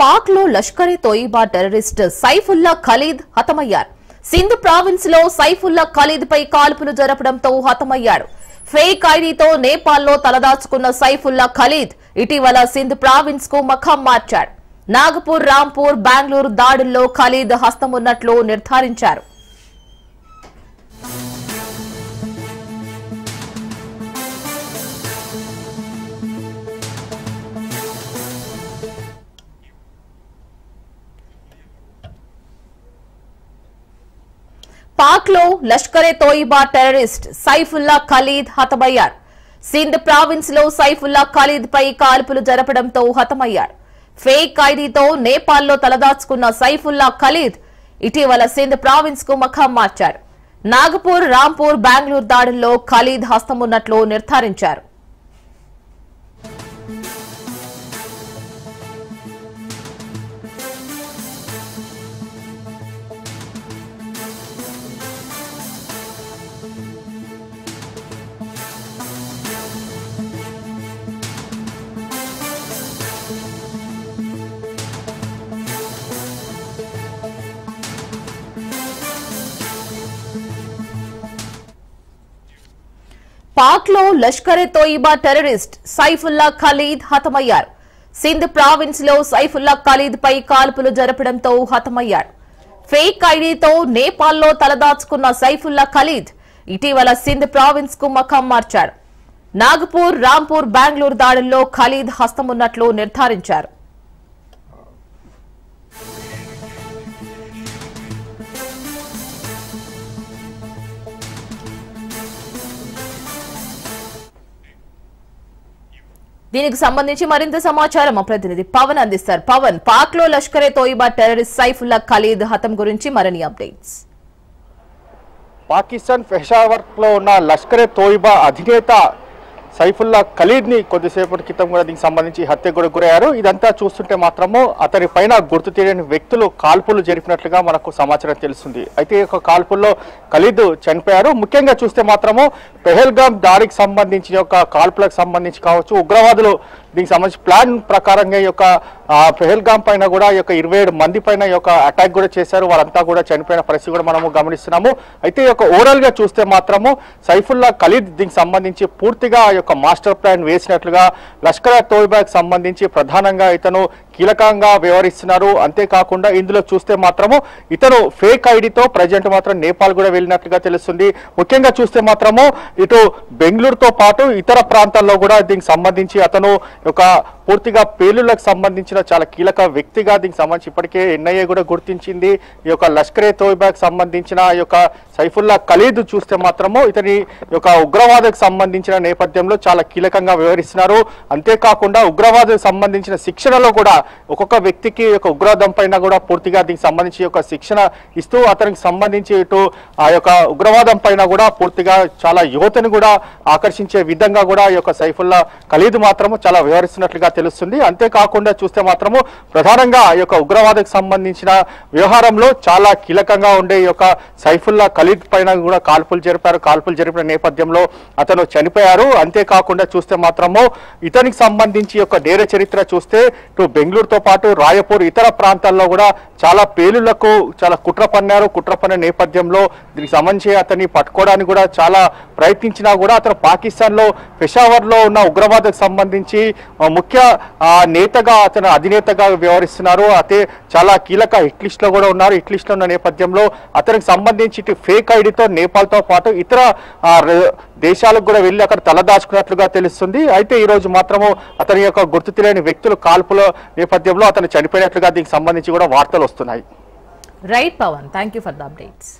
పాక్ లో లష్కరే తోయిబా టెర్రరిస్ట్ సైఫుల్లా ఖలీద్ హతమయ్యారు. సింధ్ ప్రావిన్స్ లో సైఫుల్లా ఖలీద్ పై కాల్పులు జరపడంతో హతమయ్యాడు. ఫేక్ ఐడీతో నేపాల్లో తలదాచుకున్న సైఫుల్లా ఖలీద్ ఇటీవల సింధ్ ప్రావిన్స్ కు మఖం మార్చాడు. నాగపూర్, రాంపూర్, బెంగళూరు దాడుల్లో ఖలీద్ హస్తమున్నట్లు నిర్ధారించారు. పాక్ లో లష్కరే తోయిబా టెర్రరిస్ట్ సైఫుల్లా ఖలీద్ హతమయ్యారు. సింధ్ ప్రావిన్స్ లో సైఫుల్లా ఖలీద్ పై కాల్పులు జరపడంతో హతమయ్యాడు. ఫేక్ ఐడీతో నేపాల్లో తలదాచుకున్న సైఫుల్లా ఖలీద్ ఇటీవల సింధ్ ప్రావిన్స్ కు మఖం మార్చాడు. నాగపూర్, రాంపూర్, బెంగళూరు దాడుల్లో ఖలీద్ హస్తమున్నట్లు నిర్ధారించారు. పాక్ లో లష్కరే తోయిబా టెర్రరిస్ట్ సైఫుల్లా ఖలీద్ హతమయ్యారు. సింధ్ ప్రావిన్స్ లో సైఫుల్లా ఖలీద్ పై కాల్పులు జరపడంతో హతమయ్యాడు. ఫేక్ ఐడీతో నేపాల్లో తలదాచుకున్న సైఫుల్లా ఖలీద్ ఇటీవల సింధ్ ప్రావిన్స్ కు మఖం మార్చాడు. నాగపూర్, రాంపూర్, బెంగళూరు దాడుల్లో ఖలీద్ హస్తమున్నట్లు నిర్ధారించారు. దీనికి సంబంధించి మరింత సమాచారం మా ప్రతినిధి పవన్ అందిస్తారు. పవన్, పాక్ లో లష్కరే తోయిబా టెర్రరిస్ట్ సైఫుల్లా ఖలీద్ హతం గురించి మరిన్ని అప్డేట్స్. పాకిస్తాన్ పెషావర్ లో ఉన్న లష్కరే తోయిబా అధినేత సైఫుల్లా ఖలీద్ ని కొద్దిసేపటి క్రితం కూడా దీనికి సంబంధించి హత్యకు గురయ్యారు. ఇదంతా చూస్తుంటే మాత్రము అతని పైన గుర్తు తెలియని వ్యక్తులు కాల్పులు జరిపినట్లుగా మనకు సమాచారం తెలుస్తుంది. అయితే ఈ కాల్పుల్లో ఖలీద్ చనిపోయారు. ముఖ్యంగా చూస్తే మాత్రము పెహల్గాం దాడికి సంబంధించి కాల్పులకు సంబంధించి కావచ్చు, ఉగ్రవాదులు దీనికి సంబంధించి ప్లాన్ ప్రకారంగా ఈ యొక్క పెహల్గాం పైన కూడా ఈ యొక్క 27 మంది పైన ఈ యొక్క అటాక్ కూడా చేశారు. వాళ్ళంతా కూడా చనిపోయిన పరిస్థితి కూడా మనము గమనిస్తున్నాము. అయితే ఈ యొక్క ఓవరాల్ గా చూస్తే మాత్రము సైఫుల్లా ఖలీద్ దీనికి సంబంధించి పూర్తిగా ఈ యొక్క మాస్టర్ ప్లాన్ వేసినట్లుగా లష్కర్ తోయిబాకి సంబంధించి ప్రధానంగా ఇతను కీలకంగా వ్యవహరిస్తున్నారు. అంతేకాకుండా ఇందులో చూస్తే మాత్రము ఇతను ఫేక్ ఐడితో ప్రజెంట్ మాత్రం నేపాల్ కూడా వెళ్ళినట్లుగా తెలుస్తుంది. ముఖ్యంగా చూస్తే మాత్రము ఇటు బెంగళూరుతో పాటు ఇతర ప్రాంతాల్లో కూడా దీనికి సంబంధించి అతను ఒక పూర్తిగా పేలుళ్లకు సంబంధించిన చాలా కీలక వ్యక్తిగా దీనికి సంబంధించి ఇప్పటికే ఎన్ఐఏ కూడా గుర్తించింది. ఈ యొక్క లష్కరే తోయిబాకి సంబంధించిన ఈ యొక్క సైఫుల్లా ఖలీద్ చూస్తే మాత్రము ఇతని యొక్క ఉగ్రవాదకు సంబంధించిన నేపథ్యంలో చాలా కీలకంగా వ్యవహరిస్తున్నారు. అంతేకాకుండా ఉగ్రవాదకు సంబంధించిన శిక్షణలో కూడా ఒక్కొక్క వ్యక్తికి యొక్క ఉగ్రవాదం పైన కూడా పూర్తిగా దీనికి సంబంధించి యొక్క శిక్షణ ఇస్తూ అతనికి సంబంధించి ఇటు ఆ యొక్క ఉగ్రవాదం పైన కూడా పూర్తిగా చాలా యువతను కూడా ఆకర్షించే విధంగా కూడా ఈ యొక్క సైఫుల్లా ఖలీద్ మాత్రము చాలా వ్యవహరిస్తున్నట్లుగా తెలుస్తుంది. అంతేకాకుండా చూస్తే మాత్రము ప్రధానంగా ఈ యొక్క ఉగ్రవాదకు సంబంధించిన వ్యవహారంలో చాలా కీలకంగా ఉండే ఈ యొక్క సైఫుల్లా ఖలీద్ పైన కూడా కాల్పులు జరిపారు. కాల్పులు జరిపిన నేపథ్యంలో అతను చనిపోయారు. అంతేకాకుండా చూస్తే మాత్రము ఇతనికి సంబంధించి యొక్క నేర చరిత్ర చూస్తే ఇటు బెంగళూరుతో పాటు రాయపూర్ ఇతర ప్రాంతాల్లో కూడా చాలా పేలుళ్లకు చాలా కుట్ర పన్న నేపథ్యంలో దీనికి సంబంధించి అతన్ని పట్టుకోవడానికి కూడా చాలా ప్రయత్నించినా కూడా అతను పాకిస్తాన్ లో పెషావర్ లో ఉన్న ఉగ్రవాదకు సంబంధించి ముఖ్య నేతగా అతను అధినేతగా వ్యవహరిస్తున్నారు. అయితే చాలా కీలక హిట్ లిస్ట్ లో కూడా ఉన్నారు. హిట్ లిస్ట్ లో ఉన్న నేపథ్యంలో అతనికి సంబంధించి ఫేక్ ఐడితో నేపాల్తో పాటు ఇతర దేశాలకు కూడా వెళ్ళి అక్కడ తలదాచుకున్నట్లుగా తెలుస్తుంది. అయితే ఈ రోజు మాత్రము అతని యొక్క గుర్తు తెలియని వ్యక్తులు కాల్పుల నేపథ్యంలో అతను చనిపోయినట్లుగా దీనికి సంబంధించి కూడా వార్తలు వస్తున్నాయి. Right Pawan, thank you for the updates.